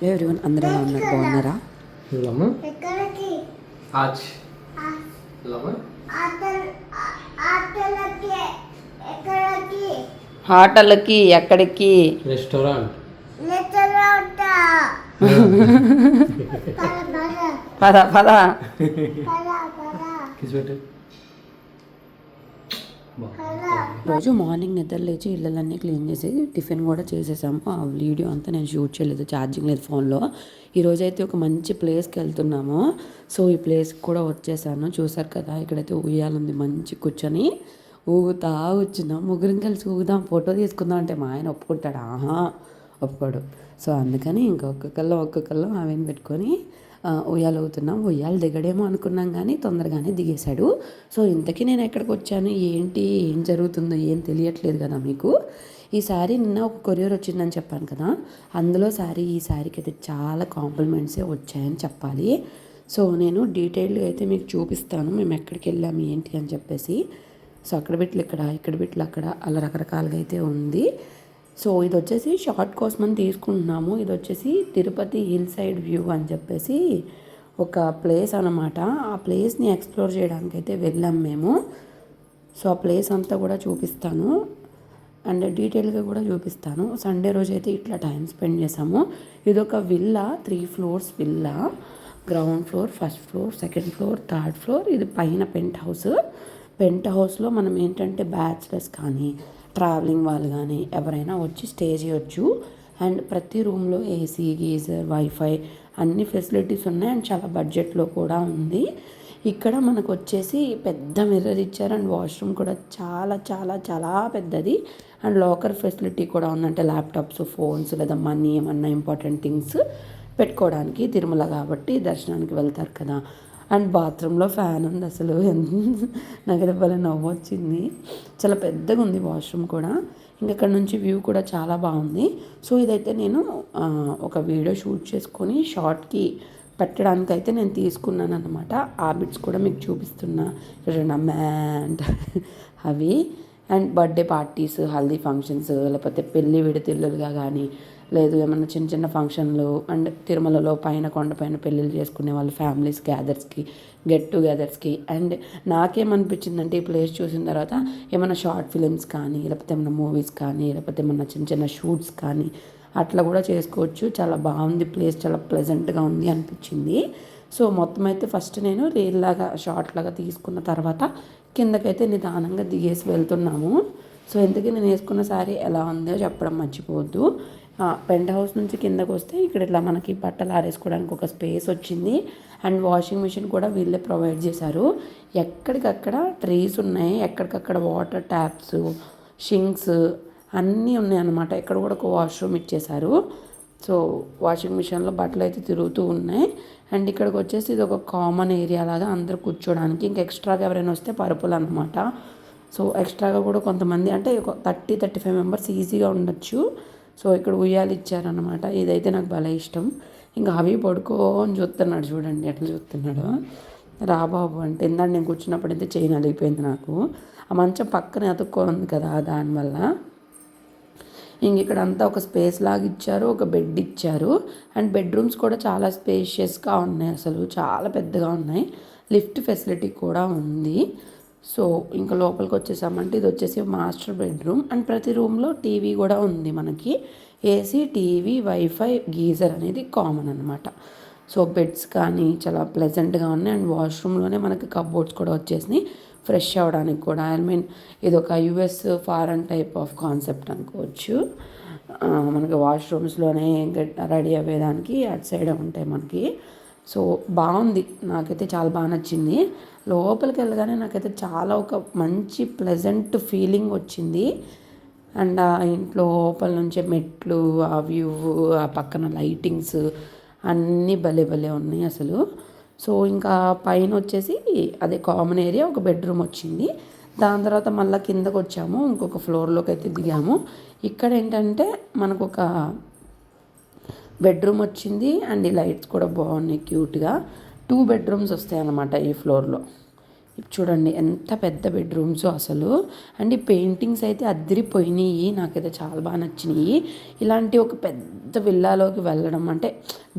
Everyone అందరూ ఎలా ఉన్నారు? బాగున్నారా? హోటల్కి ఎక్కడికి? రెస్టారెంట్. పద పద. రోజు మార్నింగ్ నిద్ర లేచి ఇళ్ళన్నీ క్లీన్ చేసి టిఫిన్ కూడా చేసేసాము. ఆ వీడియో అంతా నేను షూట్ చేయలేదు, ఛార్జింగ్ లేదు ఫోన్లో. ఈరోజైతే ఒక మంచి ప్లేస్కి వెళ్తున్నాము. సో ఈ ప్లేస్కి కూడా వచ్చేసాను. చూసారు కదా, ఇక్కడైతే ఉయ్యాలుంది, మంచి కూర్చొని ఊగుతా కూర్చున్నాం. ముగ్గురం కలిసి ఊగుదాం, ఫోటో తీసుకుందాం అంటే మా ఆయన ఒప్పుకుంటాడు? ఒప్పుకోడు. సో అందుకని ఒక్కొక్కళ్ళు ఆమెను పెట్టుకొని ఉయ్యాలు ఊగుతున్నాం. ఉయ్యాలు దిగడేమో అనుకున్నాం కానీ తొందరగానే దిగేశాడు. సో ఇంతకీ నేను ఎక్కడికి వచ్చాను, ఏం జరుగుతుందో ఏం తెలియట్లేదు కదా మీకు. ఈ శారీ నిన్న ఒక కొరియర్ వచ్చిందని చెప్పాను కదా, అందులో ఈ శారీకి అయితే చాలా కాంప్లిమెంట్సే వచ్చాయని చెప్పాలి. సో నేను డీటెయిల్గా అయితే మీకు చూపిస్తాను మేము ఎక్కడికి వెళ్ళాము ఏంటి అని చెప్పేసి. సో అక్కడ బిట్లు ఇక్కడ బిట్లు అక్కడ, అలా రకరకాలుగా అయితే ఉంది. సో ఇది వచ్చేసి షార్ట్ కోసమని తీసుకుంటున్నాము. ఇది వచ్చేసి తిరుపతి హిల్ సైడ్ వ్యూ అని చెప్పేసి ఒక ప్లేస్ అనమాట. ఆ ప్లేస్ని ఎక్స్ప్లోర్ చేయడానికి అయితే వెళ్ళాం మేము. సో ఆ ప్లేస్ అంతా కూడా చూపిస్తాను అండ్ డీటెయిల్గా కూడా చూపిస్తాను. సండే రోజు అయితే ఇట్లా టైం స్పెండ్ చేసాము. ఇదొక villa, 3 floors villa. Ground floor, first floor, second floor, third floor. ఇది పైన పెంట్ హౌస్లో మనం ఏంటంటే బ్యాచిలర్స్ కానీ ట్రావెలింగ్ వాళ్ళు కానీ ఎవరైనా వచ్చి స్టే చేయొచ్చు. అండ్ ప్రతి రూమ్లో ఏసీ, గీజర్, వైఫై అన్ని ఫెసిలిటీస్ ఉన్నాయి. అండ్ చాలా బడ్జెట్లో కూడా ఉంది. ఇక్కడ మనకు వచ్చేసి పెద్ద మిర్రర్ ఇచ్చారు. అండ్ వాష్రూమ్ కూడా చాలా చాలా చాలా పెద్దది. అండ్ లాకర్ ఫెసిలిటీ కూడా ఉందంటే ల్యాప్టాప్స్, ఫోన్స్ లేదా మనీ ఏమన్నా ఇంపార్టెంట్ థింగ్స్ పెట్టుకోవడానికి. తిరుమల కాబట్టి దర్శనానికి వెళ్తారు కదా. అండ్ బాత్రూంలో ఫ్యాన్ ఉంది. అసలు నాకైతే భలే నవ్వు వచ్చింది. చాలా పెద్దగా ఉంది వాష్రూమ్ కూడా. ఇంకక్కడ నుంచి వ్యూ కూడా చాలా బాగుంది. సో ఇదైతే నేను ఒక వీడియో షూట్ చేసుకొని షార్ట్కి పెట్టడానికి అయితే నేను తీసుకున్నాను అనమాట. ఆ బిట్స్ కూడా మీకు చూపిస్తున్నా మ్యాండ్ అవి. And birthday parties, haldi functions, లేకపోతే పెళ్ళి విడతిల్లులుగా కానీ, లేదు ఏమన్నా చిన్న చిన్న ఫంక్షన్లు, అండ్ తిరుమలలో పైన కొండపైన పెళ్ళిళ్ళు చేసుకునే వాళ్ళు ఫ్యామిలీస్ గెట్ టుగెదర్స్కి. అండ్ నాకేమనిపించిందంటే ఈ ప్లేస్ చూసిన తర్వాత ఏమైనా షార్ట్ ఫిలిమ్స్ కానీ, లేకపోతే ఏమైనా మూవీస్ కానీ, లేకపోతే ఏమన్నా చిన్న చిన్న షూట్స్ కానీ అట్లా కూడా చేసుకోవచ్చు. చాలా బాగుంది ప్లేస్, చాలా ప్లెజెంట్గా ఉంది అనిపించింది. సో మొత్తం అయితే ఫస్ట్ నేను రీల్ లాగా షార్ట్ లాగా తీసుకున్న తర్వాత కిందకైతే నిదానంగా దిగేసి వెళ్తున్నాము. సో ఇంతకీ నేను వేసుకున్న శారీ ఎలా ఉందో చెప్పడం మర్చిపోవద్దు. పెంట్ హౌస్ నుంచి కిందకు వస్తే ఇక్కడ ఇట్లా మనకి బట్టలు ఆరేసుకోవడానికి ఒక స్పేస్ వచ్చింది. అండ్ వాషింగ్ మిషన్ కూడా వీళ్ళే ప్రొవైడ్ చేశారు. ఎక్కడికక్కడ ట్రీస్ ఉన్నాయి, ఎక్కడికక్కడ వాటర్ ట్యాప్స్, షింక్స్ అన్నీ ఉన్నాయి అన్నమాట. ఇక్కడ కూడా ఒక వాష్రూమ్ ఇచ్చేశారు. సో వాషింగ్ మిషన్లో బట్టలు అయితే తిరుగుతూ ఉన్నాయి. అండ్ ఇక్కడికి వచ్చేసి ఇది ఒక కామన్ ఏరియా లాగా అందరూ కూర్చోడానికి. ఇంకా ఎక్స్ట్రాగా ఎవరైనా వస్తే పరుపులు అనమాట. సో ఎక్స్ట్రాగా కూడా కొంతమంది అంటే ఒక 30-35 మెంబర్స్ ఈజీగా ఉండొచ్చు. సో ఇక్కడ ఉయ్యాలు ఇచ్చారనమాట. ఇదైతే నాకు భలే ఇష్టం. ఇంకా అవి పడుకోని చూస్తున్నాడు, చూడండి ఎట్లా చూస్తున్నాడు. రాబాబు అంటే ఇందాక నేను కూర్చున్నప్పుడు అయితే చైన్ అలిగిపోయింది నాకు. ఆ మంచం పక్కనే అతుక్కోంది కదా, దానివల్ల. ఇంక ఇక్కడ అంతా ఒక స్పేస్ లాగా ఇచ్చారు, ఒక బెడ్ ఇచ్చారు. అండ్ బెడ్రూమ్స్ కూడా చాలా స్పేషియస్గా ఉన్నాయి, అసలు చాలా పెద్దగా ఉన్నాయి. లిఫ్ట్ ఫెసిలిటీ కూడా ఉంది. సో ఇంకా లోపలికి వచ్చేసామంటే ఇది వచ్చేసి మాస్టర్ బెడ్రూమ్. అండ్ ప్రతి రూమ్లో టీవీ కూడా ఉంది మనకి. ఏసీ, టీవీ, వైఫై, గీజర్ అనేది కామన్ అనమాట. సో బెడ్స్ కానీ చాలా ప్లెజెంట్గా ఉన్నాయి. అండ్ వాష్రూమ్లోనే మనకి కబోర్డ్స్ కూడా వచ్చేసినాయి ఫ్రెష్ అవ్వడానికి కూడా. ఇది ఒక US foreign type of concept అనుకోవచ్చు. మనకి వాష్రూమ్స్లోనే రెడీ అయ్యేదానికి అటు సైడ్ ఉంటాయి మనకి. సో బాగుంది, నాకైతే చాలా బాగా నచ్చింది. లోపలికి వెళ్ళగానే నాకైతే చాలా ఒక మంచి ప్లెజెంట్ ఫీలింగ్ వచ్చింది. అండ్ ఆ ఇంట్లో లోపల నుంచే మెట్లు, ఆ వ్యూ, ఆ పక్కన లైటింగ్స్ అన్నీ భలే భలే ఉన్నాయి అసలు. సో ఇంకా పైన వచ్చేసి అదే కామన్ ఏరియా, ఒక బెడ్రూమ్ వచ్చింది. దాని తర్వాత మళ్ళీ కిందకు వచ్చాము, ఇంకొక ఫ్లోర్లోకి అయితే దిగాము. ఇక్కడ ఏంటంటే మనకు ఒక బెడ్రూమ్ వచ్చింది. అండ్ ఈ లైట్స్ కూడా బాగున్నాయి క్యూట్గా. 2 bedrooms వస్తాయి అన్నమాట ఈ ఫ్లోర్లో. చూడండి ఎంత పెద్ద బెడ్రూమ్స్ అసలు. అండ్ ఈ పెయింటింగ్స్ అయితే అద్దరిపోయినాయి, నాకైతే చాలా బాగా నచ్చినాయి. ఇలాంటి ఒక పెద్ద విల్లాలోకి వెళ్ళడం అంటే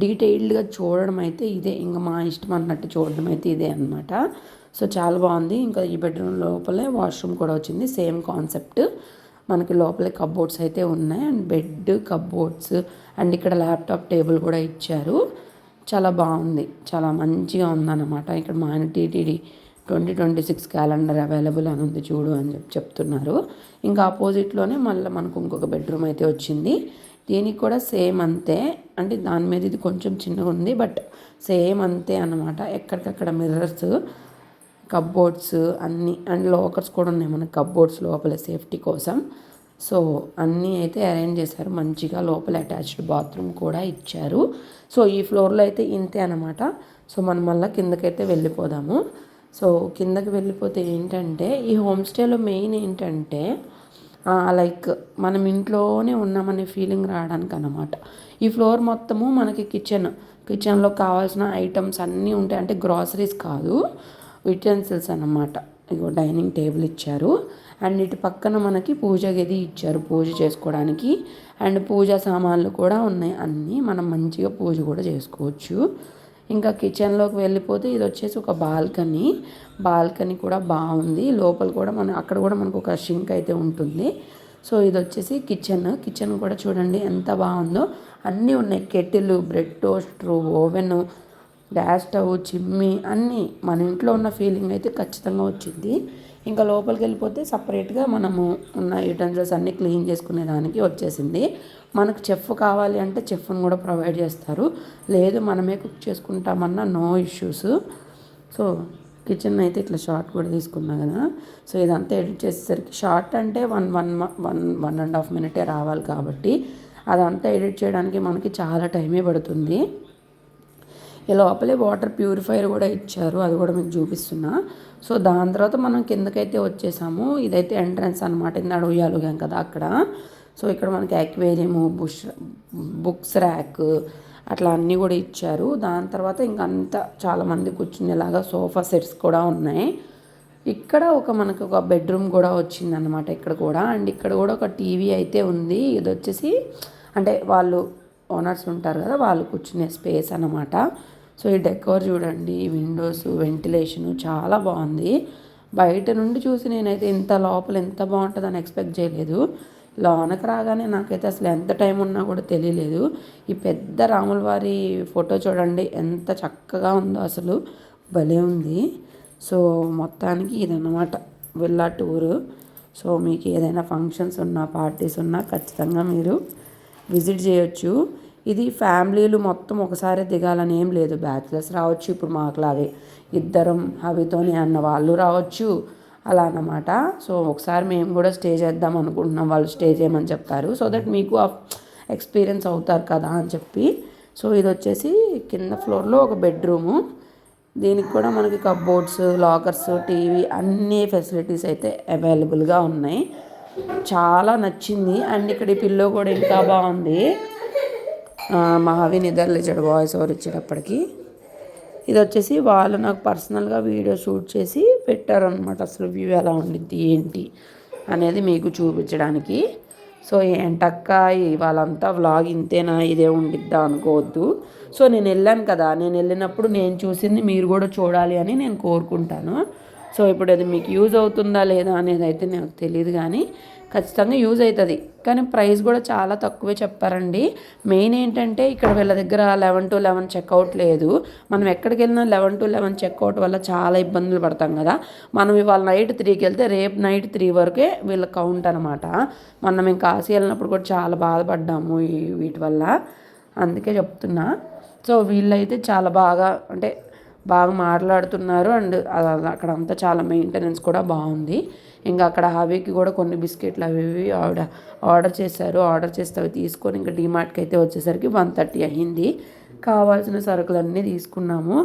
డీటెయిల్డ్గా చూడడం అయితే ఇదే, ఇంకా మా ఇష్టం అన్నట్టు చూడడం అయితే ఇదే అనమాట. సో చాలా బాగుంది. ఇంకా ఈ బెడ్రూమ్ లోపలే వాష్రూమ్ కూడా వచ్చింది, సేమ్ కాన్సెప్ట్. మనకి లోపలే కబోర్డ్స్ అయితే ఉన్నాయి, అండ్ బెడ్, కబోర్డ్స్, అండ్ ఇక్కడ ల్యాప్టాప్ టేబుల్ కూడా ఇచ్చారు. చాలా బాగుంది, చాలా మంచిగా ఉందన్నమాట. ఇక్కడ మా ఆయన టీటీడీ 2026 క్యాలెండర్ అవైలబుల్ అని ఉంది చూడు అని చెప్తున్నారు. ఇంకా ఆపోజిట్లోనే మళ్ళీ మనకు ఇంకొక బెడ్రూమ్ అయితే వచ్చింది. దీనికి కూడా సేమ్ అంతే, అంటే దాని మీద ఇది కొంచెం చిన్నగా ఉంది, బట్ సేమ్ అంతే అన్నమాట. ఎక్కడికక్కడ మిర్రర్స్, కప్బోర్డ్స్ అన్నీ, అండ్ లాకర్స్ కూడా ఉన్నాయి మనకి కప్బోర్డ్స్ లోపల సేఫ్టీ కోసం. సో అన్నీ అయితే అరేంజ్ చేశారు మంచిగా. లోపల అటాచ్డ్ బాత్రూమ్ కూడా ఇచ్చారు. సో ఈ ఫ్లోర్లో అయితే ఇంతే అనమాట. సో మనం మళ్ళీ కిందకైతే వెళ్ళిపోదాము. సో కిందకి వెళ్ళిపోతే ఏంటంటే ఈ హోమ్ స్టేలో మెయిన్ ఏంటంటే లైక్ మనం ఇంట్లోనే ఉన్నామనే ఫీలింగ్ రావడానికి అన్నమాట. ఈ ఫ్లోర్ మొత్తము మనకి కిచెన్లో కావాల్సిన ఐటమ్స్ అన్నీ ఉంటాయి, అంటే గ్రాసరీస్ కాదు, యుటెన్సిల్స్ అన్నమాట. ఇగో డైనింగ్ టేబుల్ ఇచ్చారు, అండ్ ఇటు పక్కన మనకి పూజ గది ఇచ్చారు పూజ చేసుకోవడానికి, అండ్ పూజా సామాన్లు కూడా ఉన్నాయి అన్నీ. మనం మంచిగా పూజ కూడా చేసుకోవచ్చు. ఇంకా కిచెన్లోకి వెళ్ళిపోతే ఇది వచ్చేసి ఒక బాల్కనీ కూడా బాగుంది. లోపల కూడా అక్కడ కూడా మనకు ఒక షింక్ అయితే ఉంటుంది. సో ఇది వచ్చేసి కిచెన్ కూడా చూడండి ఎంత బాగుందో. అన్నీ ఉన్నాయి, kettle, bread toaster, oven, gas stove, chimney, అన్నీ మన ఇంట్లో ఉన్న ఫీలింగ్ అయితే ఖచ్చితంగా వచ్చింది. ఇంకా లోపలికి వెళ్ళిపోతే సపరేట్గా మనము ఉన్న యూటెన్సిల్స్ అన్నీ క్లీన్ చేసుకునే దానికి వచ్చేసింది. మనకు చెఫ్ కావాలి అంటే చెఫ్ని కూడా ప్రొవైడ్ చేస్తారు, లేదు మనమే కుక్ చేసుకుంటామన్నా నో ఇష్యూస్. సో కిచెన్ అయితే ఇట్లా షార్ట్ కూడా తీసుకున్నా కదా. సో ఇదంతా ఎడిట్ చేసేసరికి షార్ట్ అంటే 1.5 మినిటే రావాలి కాబట్టి అదంతా ఎడిట్ చేయడానికి మనకి చాలా టైమే పడుతుంది. ఈ లోపలే వాటర్ ప్యూరిఫైయర్ కూడా ఇచ్చారు, అది కూడా మీకు చూపిస్తున్నా. సో దాని తర్వాత మనం కిందకైతే వచ్చేసాము. ఇదైతే ఎంట్రన్స్ అనమాట, ఇందాక ఉయ్యాలుగాం కదా అక్కడ. సో ఇక్కడ మనకి అక్వేరియము, బుక్స్ ర్యాక్ అట్లా అన్నీ కూడా ఇచ్చారు. దాని తర్వాత ఇంకంతా చాలామంది కూర్చునేలాగా సోఫా సెట్స్ కూడా ఉన్నాయి. ఇక్కడ మనకు ఒక బెడ్రూమ్ కూడా వచ్చిందనమాట ఇక్కడ కూడా. అండ్ ఇక్కడ కూడా ఒక టీవీ అయితే ఉంది. ఇది వచ్చేసి అంటే వాళ్ళు ఓనర్స్ ఉంటారు కదా, వాళ్ళు కూర్చునే స్పేస్ అన్నమాట. సో ఈ డెకోర్ చూడండి, విండోస్, వెంటిలేషను చాలా బాగుంది. బయట నుండి చూసి నేనైతే ఇంత లోపల ఎంత బాగుంటుందని ఎక్స్పెక్ట్ చేయలేదు. లోనకి రాగానే నాకైతే అసలు ఎంత టైం ఉన్నా కూడా తెలియలేదు. ఈ పెద్ద రాముల వారి ఫోటో చూడండి ఎంత చక్కగా ఉందో, అసలు భలే ఉంది. సో మొత్తానికి ఇదన్నమాట విల్లా టూరు. సో మీకు ఏదైనా ఫంక్షన్స్ ఉన్నా, పార్టీస్ ఉన్నా ఖచ్చితంగా మీరు విజిట్ చేయొచ్చు. ఇది ఫ్యామిలీలు మొత్తం ఒకసారి దిగాలని ఏం లేదు, బ్యాచిలర్స్ రావచ్చు, ఇప్పుడు మాకులాగే ఇద్దరం అవితోని అన్న వాళ్ళు రావచ్చు, అలా అన్నమాట. సో ఒకసారి మేము కూడా స్టే చేద్దాం అనుకుంటున్నాం, వాళ్ళు స్టే చేయమని చెప్తారు, సో దట్ మీకు ఎక్స్పీరియన్స్ అవుతారు కదా అని చెప్పి. సో ఇది వచ్చేసి కింద ఫ్లోర్లో ఒక బెడ్రూము. దీనికి కూడా మనకి కప్బోర్డ్స్, లాకర్స్, టీవీ అన్ని ఫెసిలిటీస్ అయితే అవైలబుల్గా ఉన్నాయి. చాలా నచ్చింది. అండ్ ఇక్కడ ఈ పిల్లో కూడా ఇంకా బాగుంది. మహావి నిద్రలేచాడు వాయిస్ ఓవర్ ఇచ్చేటప్పటికి. ఇది వచ్చేసి వాళ్ళు నాకు పర్సనల్గా వీడియో షూట్ చేసి పెట్టారనమాట, అసలు వ్యూ ఎలా ఉండిద్ది ఏంటి అనేది మీకు చూపించడానికి. సో ఏంటక్క వాళ్ళంతా వ్లాగ్ ఇంతేనా, ఇదే ఉండిద్దా అనుకోవద్దు. సో నేను వెళ్ళాను కదా, నేను వెళ్ళినప్పుడు నేను చూసింది మీరు కూడా చూడాలి అని నేను కోరుకుంటాను. సో ఇప్పుడు అది మీకు యూజ్ అవుతుందా లేదా అనేది అయితే నాకు తెలియదు, కానీ ఖచ్చితంగా యూజ్ అవుతుంది. కానీ ప్రైస్ కూడా చాలా తక్కువే చెప్పారండి. మెయిన్ ఏంటంటే ఇక్కడ వీళ్ళ దగ్గర 11 to 11 చెక్అవుట్ లేదు. మనం ఎక్కడికి వెళ్ళినా 11 to 11 చెక్అవుట్ వల్ల చాలా ఇబ్బందులు పడతాం కదా. మనం ఇవాళ నైట్ 3కి వెళ్తే రేపు నైట్ 3 వరకే వీళ్ళ కౌంట్ అనమాట. మనం మేము కాశీ వెళ్ళినప్పుడు కూడా చాలా బాధపడ్డాము వీటి వల్ల, అందుకే చెప్తున్నా. సో వీళ్ళైతే చాలా బాగా మాట్లాడుతున్నారు. అండ్ అక్కడంతా చాలా మెయింటెనెన్స్ కూడా బాగుంది. ఇంకా అక్కడ హాబీకి కూడా కొన్ని బిస్కెట్లు అవి ఆర్డర్ చేశారు. ఆర్డర్ చేస్తే అవి తీసుకొని ఇంకా డీమార్ట్కి అయితే వచ్చేసరికి 1:30 అయ్యింది. కావాల్సిన సరుకులన్నీ తీసుకున్నాము.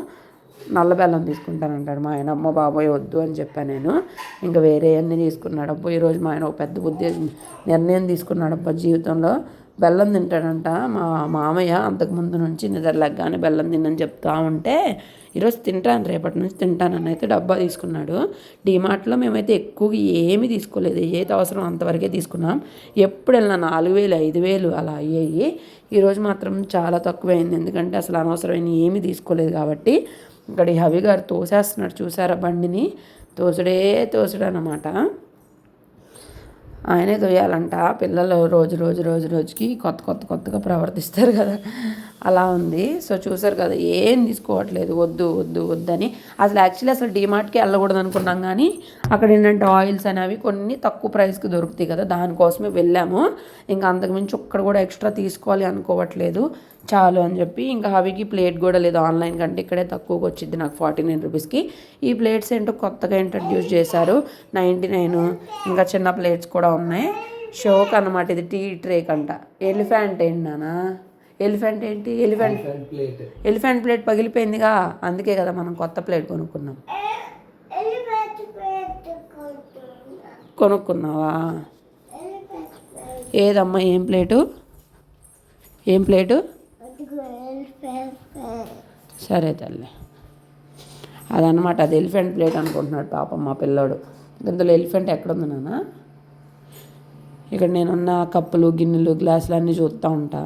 నల్ల బెల్లం తీసుకుంటానంటాడు మా ఆయన. అమ్మ బాబోయ్ వద్దు అని చెప్పాను నేను. ఇంకా వేరే అన్నీ తీసుకున్నాడు. అబ్బో ఈరోజు మా ఆయన ఒక పెద్ద నిర్ణయం తీసుకున్నాడు అబ్బా జీవితంలో. బెల్లం తింటాడంట. మా మామయ్య అంతకుముందు నుంచి నిద్ర లెగ్గానే బెల్లం తినని చెప్తా ఉంటే ఈరోజు తింటాను, రేపటి నుంచి తింటానని అయితే డబ్బా తీసుకున్నాడు. డీమార్ట్లో మేమైతే ఎక్కువగా ఏమీ తీసుకోలేదు, ఏది అవసరం అంతవరకే తీసుకున్నాం. ఎప్పుడు వెళ్ళినా 4,000 5,000 అలా అయ్యాయి. ఈరోజు మాత్రం చాలా తక్కువైంది, ఎందుకంటే అసలు అనవసరమైన ఏమీ తీసుకోలేదు కాబట్టి. ఇక్కడ ఈ హవి గారు తోసేస్తున్నాడు చూసారా, బండిని తోసుడు అన్నమాట. ఆయనే తోయాలంట. పిల్లలు రోజుకి కొత్తగా ప్రవర్తిస్తారు కదా, అలా ఉంది. సో చూసారు కదా, ఏం తీసుకోవట్లేదు, వద్దని. అసలు డీమార్ట్కి వెళ్ళకూడదు అనుకున్నాం, కానీ అక్కడ ఏంటంటే ఆయిల్స్ అనేవి కొన్ని తక్కువ ప్రైస్కి దొరుకుతాయి కదా, దానికోసమే వెళ్ళాము. ఇంకా అంతకుమించి ఒక్కడ కూడా ఎక్స్ట్రా తీసుకోవాలి అనుకోవట్లేదు, చాలు అని చెప్పి. ఇంకా హవికి ప్లేట్ కూడా లేదు, ఆన్లైన్ కంటే ఇక్కడే తక్కువగా వచ్చింది నాకు 49 రూపీస్కి. ఈ ప్లేట్స్ ఏంటో కొత్తగా ఇంట్రడ్యూస్ చేశారు, 99. ఇంకా చిన్న ప్లేట్స్ కూడా ఉన్నాయి. షోక్ అన్నమాట, ఇది టీ ట్రే కంట. ఎలిఫెంట్ ఏంటి నానా, ఎలిఫెంట్ ఏంటి, ఎలిఫెంట్ ప్లేట్ పగిలిపోయిందిగా, అందుకే కదా మనం కొత్త ప్లేట్ కొనుక్కున్నావా? ఏదమ్మా, ఏం ప్లేటు? సరే తల్లి, అదనమాట, అది ఎలిఫెంట్ ప్లేట్ అనుకుంటున్నాడు పాపం మా పిల్లోడు. ఇందులో ఎలిఫెంట్ ఎక్కడుంది నాన్న? ఇక్కడ నేనున్న కప్పులు గిన్నెలు గ్లాసులు అన్నీ చూస్తూ ఉంటా.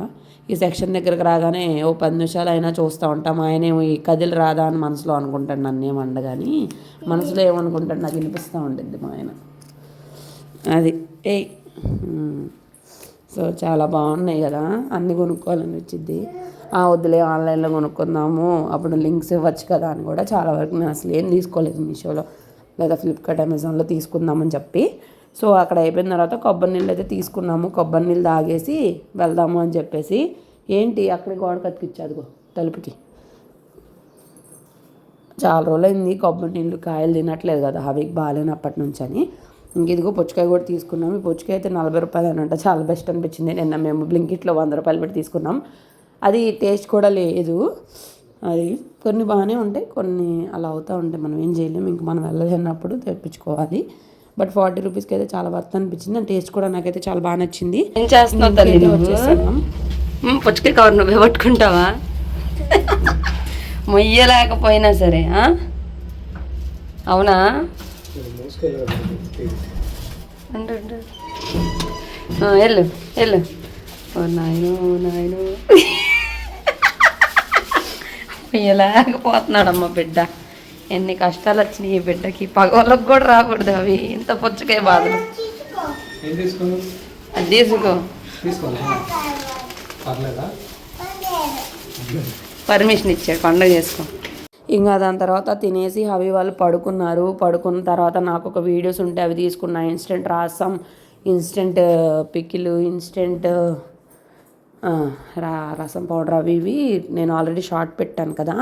ఈ సెక్షన్ దగ్గరకు రాగానే ఓ 10 నిమిషాలు అయినా చూస్తూ ఉంటాం. ఆయన ఏమో ఈ కదిలి రాదా అని మనసులో అనుకుంటాడు, నన్ను ఏమండ, కానీ మనసులో ఏమనుకుంటాడు నాకు వినిపిస్తూ ఉంటుంది మా ఆయన. అది సో చాలా బాగున్నాయి కదా, అన్నీ కొనుక్కోవాలని వచ్చింది. వద్దులే ఆన్లైన్లో కొనుక్కుందాము, అప్పుడు లింక్స్ ఇవ్వచ్చు కదా అని కూడా చాలా వరకు నేను అసలు ఏం తీసుకోలేదు మీషోలో లేదా ఫ్లిప్కార్ట్ అమెజాన్లో తీసుకుందామని చెప్పి. సో అక్కడ అయిపోయిన తర్వాత కొబ్బరి నీళ్ళు అయితే తీసుకున్నాము. కొబ్బరి నీళ్ళు తాగేసి వెళ్దాము అని చెప్పేసి. ఏంటి అక్కడ గోడ కతికిచ్చి, అదిగో తలుపుకి. చాలా రోజులైంది కొబ్బరి నీళ్ళు కాయలు తినట్లేదు కదా, అవికి బాగాలేనప్పటి నుంచి అని. ఇంక ఇదిగో పుచ్చకాయ కూడా తీసుకున్నాం. ఈ పుచ్చకాయ అయితే 40 రూపాయలు అనంట, చాలా బెస్ట్ అనిపించింది. నిన్న మేము బ్లింకిట్లో 100 రూపాయలు పెట్టి తీసుకున్నాం. అది టేస్ట్ కూడా లేదు, అది కొన్ని బాగానే ఉంటాయి, కొన్ని అలా అవుతూ ఉంటాయి, మనం ఏం చేయలేము. ఇంక మనం వెళ్ళలేనప్పుడు తెప్పించుకోవాలి. బట్ 40 రూపీస్కి అయితే చాలా వర్త్ అనిపించింది. అండ్ టేస్ట్ కూడా నాకైతే చాలా బాగా నచ్చింది. ఏం చేస్తున్నావు తల్లి, వచ్చేసాం. పుచ్చకాయ కవర్ నువ్వే పట్టుకుంటావా? మొయ్యలేకపోయినా సరే, అవునా? వెళ్ళు. ఓ నాయను మొయ్యలేకపోతున్నాడమ్మ బిడ్డ. ఎన్ని కష్టాలు వచ్చినాయి ఈ బిడ్డకి, పగవాళ్ళకి కూడా రాకూడదు అవి, ఇంత పుచ్చకాయ బాధలు. అది తీసుకో, పర్మిషన్ ఇచ్చాడు, పండుగ చేసుకో. ఇంకా దాని తర్వాత తినేసి హవి వాళ్ళు పడుకున్నారు. పడుకున్న తర్వాత నాకు ఒక వీడియోస్ ఉంటే అవి తీసుకున్నా. ఇన్స్టెంట్ రసం, ఇన్స్టెంట్ పికిలు, ఇన్స్టెంట్ రసం పౌడర్, అవి ఇవి నేను ఆల్రెడీ షార్ట్ పెట్టాను కదా,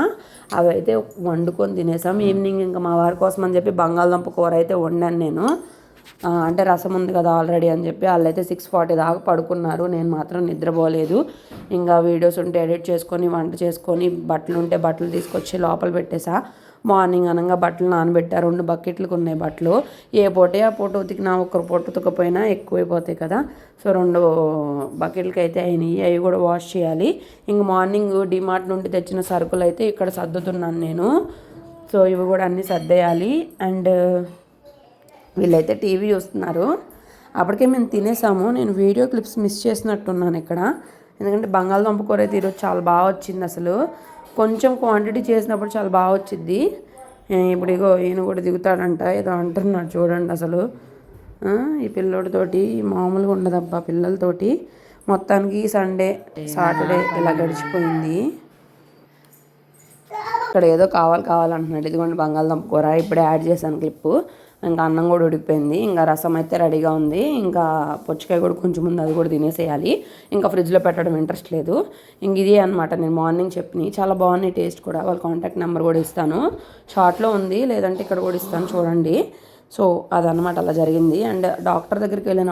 అవి అయితే వండుకొని తినేసాం. ఈవినింగ్ ఇంకా మా వారి కోసం అని చెప్పి బంగాళదుంప కూర అయితే వండాను నేను. అంటే రసం ఉంది కదా ఆల్రెడీ అని చెప్పి. వాళ్ళైతే 6:40 దాకా పడుకున్నారు, నేను మాత్రం నిద్రపోలేదు. ఇంకా వీడియోస్ ఉంటే ఎడిట్ చేసుకొని, వంట చేసుకొని, బట్టలు ఉంటే బట్టలు తీసుకొచ్చి లోపల పెట్టేసా. మార్నింగ్ అనగా బట్టలు నానబెట్టా, 2 బకెట్లకు ఉన్నాయి బట్టలు. ఏ పూటే ఆ పూట ఉతికినా, ఒకరు పూట ఉతకపోయినా ఎక్కువైపోతాయి కదా. సో 2 బకెట్లకి అయితే అయినాయి, అవి కూడా వాష్ చేయాలి. ఇంక మార్నింగ్ డిమార్ట్ నుండి తెచ్చిన సరుకులు అయితే ఇక్కడ సర్దుతున్నాను నేను. సో ఇవి కూడా అన్నీ సర్దేయాలి. అండ్ వీళ్ళైతే టీవీ చూస్తున్నారు. అప్పటికే మేము తినేసాము. నేను వీడియో క్లిప్స్ మిస్ చేసినట్టున్నాను ఇక్కడ, ఎందుకంటే బంగాళదుంప కూర అయితే ఈరోజు చాలా బాగా వచ్చింది. అసలు కొంచెం క్వాంటిటీ చేసినప్పుడు చాలా బాగా వచ్చింది. ఇప్పుడు ఇగో ఈయన కూడా దిగుతాడంట, ఏదో అంటున్నాడు చూడండి. అసలు ఈ పిల్లోడితోటి మామూలుగా ఉండదబ్బా పిల్లలతోటి. మొత్తానికి సండే సాటర్డే ఇలా గడిచిపోయింది. ఇక్కడ ఏదో కావాలంటున్నాడు. ఇదిగోండి బంగాళదుంప కూర ఇప్పుడే యాడ్ చేశాను క్లిప్పు. ఇంకా అన్నం కూడా ఉడికిపోయింది, ఇంకా రసం అయితే రెడీగా ఉంది. ఇంకా పుచ్చకాయ కూడా కొంచెం ముందు అది కూడా తినేసేయాలి. ఇంకా ఫ్రిడ్జ్లో పెట్టడం ఇంట్రెస్ట్ లేదు. ఇంక ఇదే అనమాట నేను మార్నింగ్ చెప్పినాయి, చాలా బాగున్నాయి టేస్ట్ కూడా. వాళ్ళ కాంటాక్ట్ నెంబర్ కూడా ఇస్తాను, షార్ట్లో ఉంది, లేదంటే ఇక్కడ కూడా ఇస్తాను చూడండి. సో అదనమాట, అలా జరిగింది. అండ్ డాక్టర్ దగ్గరికి వెళ్ళిన